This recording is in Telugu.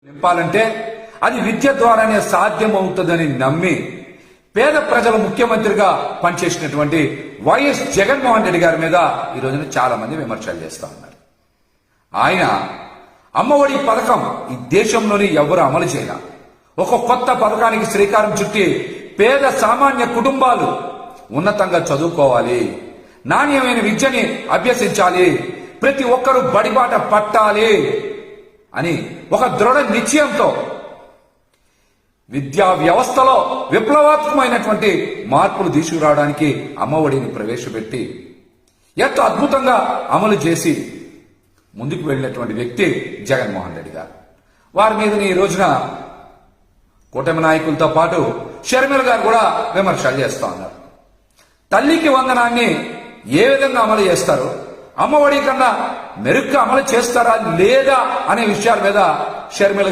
నింపాలంటే అది విద్య ద్వారానే సాధ్యమవుతుందని నమ్మి పేద ప్రజల ముఖ్యమంత్రిగా పనిచేసినటువంటి వైఎస్ జగన్మోహన్ రెడ్డి గారి మీద ఈ రోజున చాలా మంది విమర్శలు చేస్తా ఉన్నారు. ఆయన అమ్మఒడి పథకం ఈ దేశంలోని ఎవరు అమలు చేయాల ఒక కొత్త పథకానికి శ్రీకారం చుట్టి పేద సామాన్య కుటుంబాలు ఉన్నతంగా చదువుకోవాలి, నాణ్యమైన విద్యని అభ్యసించాలి, ప్రతి ఒక్కరూ బడిబాట పట్టాలి అని ఒక దృఢ నిశ్చయంతో విద్యా వ్యవస్థలో విప్లవాత్మకమైనటువంటి మార్పులు తీసుకురావడానికి అమ్మఒడిని ప్రవేశపెట్టి ఎంతో అద్భుతంగా అమలు చేసి ముందుకు వెళ్ళినటువంటి వ్యక్తి జగన్మోహన్ రెడ్డి గారు. వారి మీద ఈ రోజున కూటమి నాయకులతో పాటు షర్మిల గారు కూడా విమర్శలు చేస్తా ఉన్నారు. తల్లికి వందనాన్ని ఏ విధంగా అమలు చేస్తారు, అమ్మఒడి కన్నా మెరుగ్గా అమలు చేస్తారా లేదా అనే విషయాల మీద షర్మిల